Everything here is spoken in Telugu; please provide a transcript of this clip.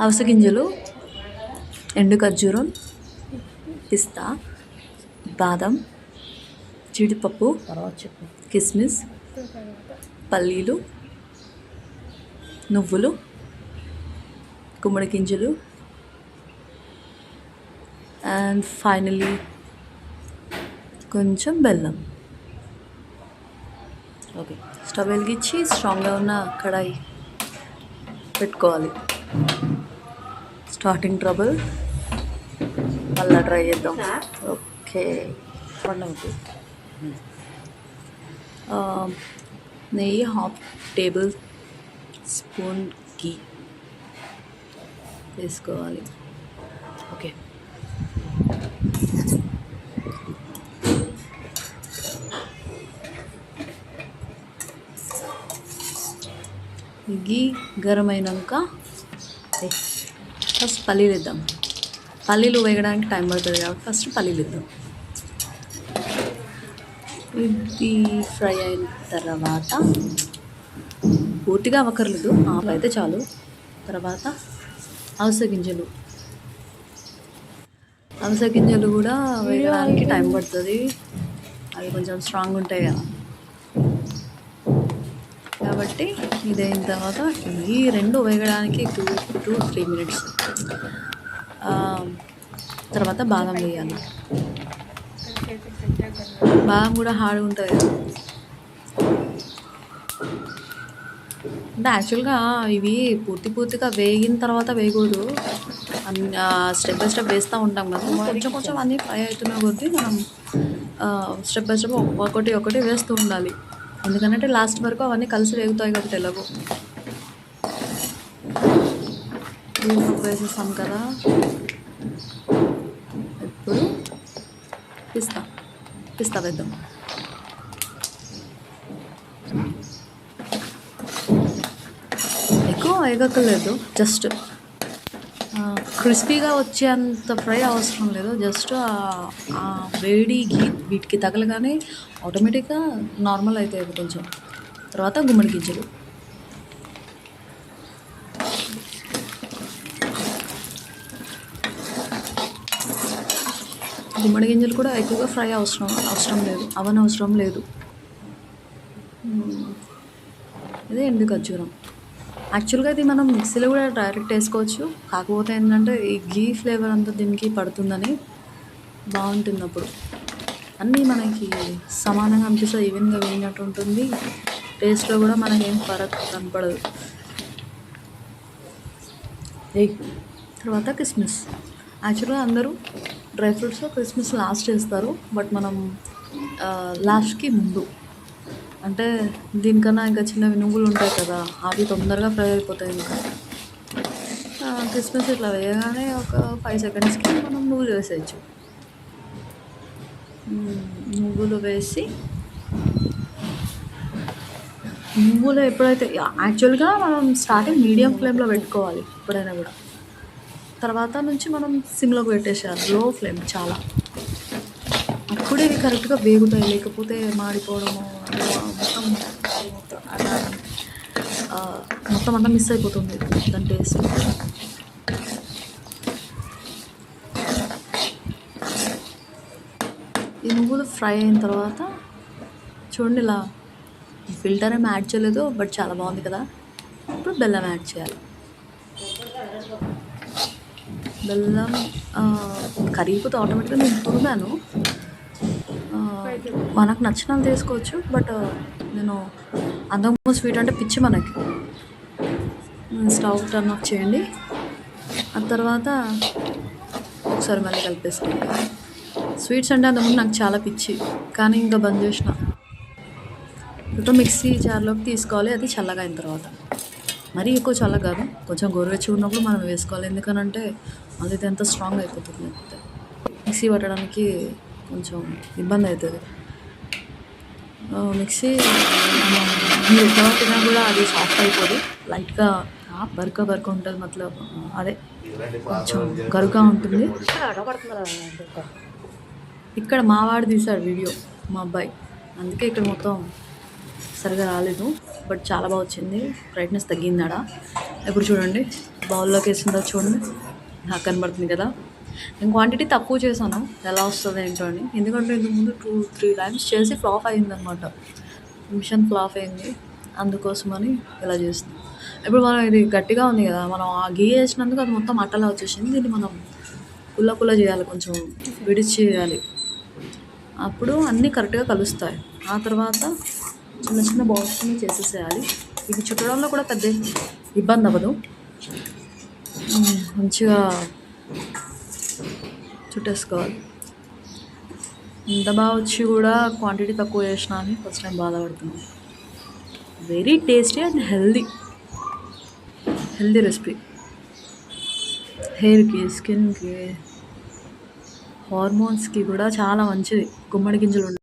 అవిసె గింజలు, ఎండు ఖర్జూరం, పిస్తా, బాదం, జీడిపప్పు, కిస్మిస్, పల్లీలు, నువ్వులు, గుమ్మడి గింజలు, అండ్ ఫైనలీ కొంచెం బెల్లం. ఓకే, స్టవ్ వెలిగించి స్ట్రాంగ్గా ఉన్న కడాయి పెట్టుకోవాలి. స్టార్టింగ్ ట్రబుల్, మళ్ళీ ట్రై చేద్దాం. ఓకే, నెయ్యి 1/2 టేబుల్ స్పూన్ ఘీ వేసుకోవాలి. ఓకే, ఘీ గరం అయినాక ఫస్ట్ పల్లీలు వేద్దాం. పల్లీలు వేయడానికి టైం పడుతుంది కాబట్టి ఫస్ట్ పల్లీలు వేద్దాం. ఇది ఫ్రై అయిన తర్వాత పూర్తిగా అవ్వకర్లేదు, ఆఫ్ అయితే చాలు. తర్వాత అవిసె గింజలు కూడా వేయడానికి టైం పడుతుంది, అవి కొంచెం స్ట్రాంగ్ ఉంటాయి కదా, కాబట్టి ఇది అయిన తర్వాత ఈ రెండు వేగడానికి 2 to 3 minutes. తర్వాత బాదం వేయాలి. బాదం కూడా హార్డ్గా ఉంటుంది కదా. అంటే యాక్చువల్గా ఇవి పూర్తిగా వేగిన తర్వాత వేయకూడదు, స్టెప్ బై స్టెప్ వేస్తూ ఉంటాం కదా. కొంచెం అన్నీ ఫ్రై అవుతున్న కొద్దీ మనం స్టెప్ బై స్టెప్ ఒకటి వేస్తూ ఉండాలి. ఎందుకంటే లాస్ట్ వరకు అవన్నీ కలిసి వేగుతాయి కాబట్టి ఎలాగో. జీడిపప్పు వేసేస్తాం కదా. ఇప్పుడు పిస్తా వేద్దాం. ఎక్కువ వేగక్కర్లేదు, జస్ట్ క్రిస్పీగా వచ్చేంత ఫ్రై అవసరం లేదు. జస్ట్ ఆ వేడి ఘీ వీటికి తగలగానే ఆటోమేటిక్గా నార్మల్ అవుతాయి కొంచెం. తర్వాత గుమ్మడి గింజలు, కూడా ఎక్కువగా ఫ్రై అవసరం లేదు, అవసరం లేదు. ఇది ఎండు ఖర్జూరం. యాక్చువల్గా ఇది మనం మిక్సీలో కూడా డైరెక్ట్ వేసుకోవచ్చు, కాకపోతే ఏంటంటే ఈ ఘీ ఫ్లేవర్ అంతా దీనికి పడుతుందని బాగుంటుంది. అప్పుడు అన్నీ మనకి సమానంగా అనిపిస్తుంది, ఈవెన్గా వేయినట్టు ఉంటుంది. టేస్ట్లో కూడా మనకేం ఫరక్ కనపడదు. తర్వాత కిస్మిస్. యాక్చువల్గా అందరూ డ్రై ఫ్రూట్స్లో కిస్మిస్ లాస్ట్ వేస్తారు, బట్ మనం లాస్ట్కి ముందు, అంటే దీనికన్నా ఇంకా చిన్నవి నువ్వులు ఉంటాయి కదా, అవి తొందరగా ఫ్రై అయిపోతాయి. ఇంకా కిస్మిస్ ఇట్లా వేయగానే ఒక 5 secondsకి మనం నువ్వులు వేసేయచ్చు. నువ్వులు వేసి ఎప్పుడైతే యాక్చువల్గా మనం స్టార్టింగ్ మీడియం ఫ్లేమ్లో పెట్టుకోవాలి ఎప్పుడైనా కూడా. తర్వాత నుంచి మనం సిమ్లోకి పెట్టేసేయాలి, లో ఫ్లేమ్ చాలా. అప్పుడే ఇవి కరెక్ట్గా వేగుతాయి, లేకపోతే మాడిపోవడము మొత్తం అంతా మిస్ అయిపోతుంది దాని టేస్ట్. ఈ నువ్వులు ఫ్రై అయిన తర్వాత చూడండి, ఇలా ఫిల్టర్ ఏమి యాడ్ చేయలేదు, బట్ చాలా బాగుంది కదా. ఇప్పుడు బెల్లం యాడ్ చేయాలి. బెల్లం కరిగిపోతే ఆటోమేటిక్గా నేను తురిమాను, మనకు నచ్చినంత తీసుకోవచ్చు, బట్ నేను అంతకు స్వీట్ అంటే పిచ్చి మనకి. స్టవ్ టర్న్ ఆఫ్ చేయండి. ఆ తర్వాత ఒకసారి మళ్ళీ కలిపేసుకోండి. స్వీట్స్ అంటే అంతకుముందు నాకు చాలా పిచ్చి, కానీ ఇంకా బంద్ చేసిన. ఇప్పుడు మిక్సీ జార్లోకి తీసుకోవాలి, అది చల్లగా అయిన తర్వాత. మరీ ఎక్కువ చల్లగా కాదు, కొంచెం గోరువెచ్చగా ఉన్నప్పుడు మనం వేసుకోవాలి. ఎందుకనంటే అది ఎంత స్ట్రాంగ్ అయిపోతుంది, లేకపోతే మిక్సీ పట్టడానికి కొంచెం ఇబ్బంది అవుతుంది. మిక్సీ మీరు ఎట్లా పట్టినా కూడా అది సాఫ్ట్ అయిపోదు, లైట్గా బరక ఉంటుంది, మతలబ్ అదే కొంచెం గరుగ్గా ఉంటుంది. ఇక్కడ మావాడు తీశాడు వీడియో, మా అబ్బాయి, అందుకే ఇక్కడ మొత్తం సరిగా రాలేదు, బట్ చాలా బాగా వచ్చింది. బ్రైట్నెస్ తగ్గిందాడా. ఇప్పుడు చూడండి బౌల్లోకి వేసిన తర్వాత చూడండి నాకు కనబడుతుంది కదా. నేను క్వాంటిటీ తక్కువ చేశాను, ఎలా వస్తుంది ఏంటో అని. ఎందుకంటే ఇంతకు ముందు 2-3 టైమ్స్ చేసి ఫ్లాప్ అయిందనమాట. మిషన్ ఫ్లాప్ అయింది, అందుకోసమని ఇలా చేస్తున్నాం. ఇప్పుడు మనం ఇది గట్టిగా ఉంది కదా, మనం ఆ గీ వేసినందుకు అది మొత్తం అట్టలా వచ్చేసింది. దీన్ని మనం పుల్ల పుల్ల చేయాలి, కొంచెం విడిచి చేయాలి, అప్పుడు అన్నీ కరెక్ట్గా కలుస్తాయి. ఆ తర్వాత చిన్న చిన్న బాల్స్ని చేసేసేయాలి. ఇది చుట్టడంలో కూడా పెద్ద ఇబ్బంది అవ్వదు, మంచిగా చుట్టేసుకోవాలి. ఇంత బాగా వచ్చి కూడా క్వాంటిటీ తక్కువ చేసినా అని ఫస్ట్ టైం బాధపడుతున్నాను. Very tasty and healthy recipe. హెయిర్కి, స్కిన్కి, హార్మోన్స్కి కూడా చాలా మంచిది గుమ్మడి గింజలు